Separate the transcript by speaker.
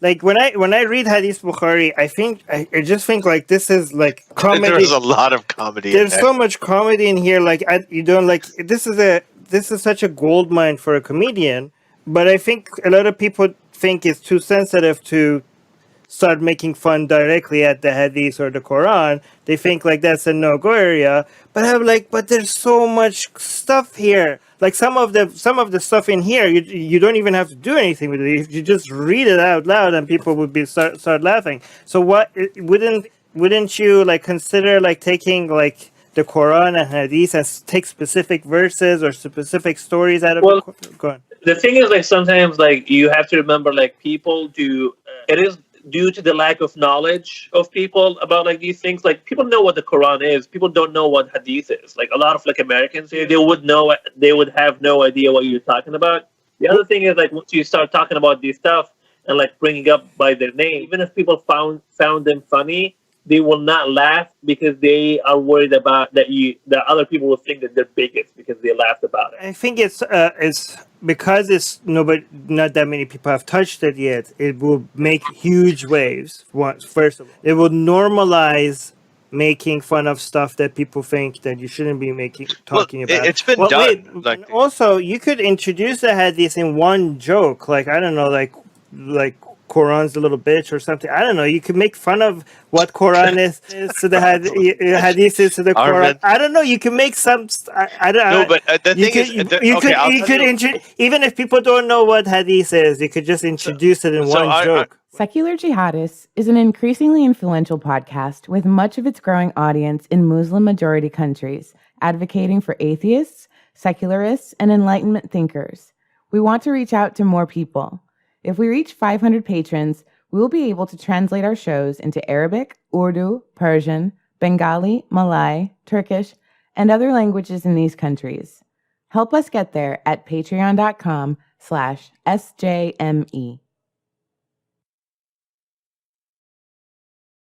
Speaker 1: Like when I read Hadith Bukhari, I just think like this is like comedy.
Speaker 2: There's a lot of comedy.
Speaker 1: There's so much comedy in here. Like you don't like this is such a gold mine for a comedian. But I think a lot of people think it's too sensitive to start making fun directly at the Hadith or the Quran. They think like that's a no-go area. But I'm like, but there's so much stuff here. Like some of the stuff in here, you don't even have to do anything with it. You just read it out loud, and people would be start laughing. So what wouldn't you like consider like taking like the Quran and Hadith and take specific verses or specific stories out of the Quran? Go on.
Speaker 3: The thing is, like, sometimes, like, you have to remember, like, people do, it is due to the lack of knowledge of people about, like, these things. Like, people know what the Quran is. People don't know what Hadith is. Like, a lot of, like, Americans here, they would have no idea what you're talking about. The other thing is, like, once you start talking about these stuff and, like, bringing up by their name, even if people found them funny, they will not laugh because they are worried about that other people will think that they're bigots because they laughed about it.
Speaker 1: I think it's because not that many people have touched it yet. It will make huge waves. First of all, it will normalize making fun of stuff that people think that you shouldn't be talking about.
Speaker 2: It's been done.
Speaker 1: Like, also, you could introduce the Hadith in one joke, like I don't know, like Quran's a little bitch or something. I don't know. You could make fun of what Quran is to the Hadith is to the Quran. I don't know. You can make some. I don't know.
Speaker 2: No, but the thing is,
Speaker 1: even if people don't know what Hadith is, you could just introduce it in one joke.
Speaker 4: Secular Jihadists is an increasingly influential podcast with much of its growing audience in Muslim-majority countries, advocating for atheists, secularists, and Enlightenment thinkers. We want to reach out to more people. If we reach 500 patrons, we will be able to translate our shows into Arabic, Urdu, Persian, Bengali, Malay, Turkish, and other languages in these countries. Help us get there at patreon.com/SJME.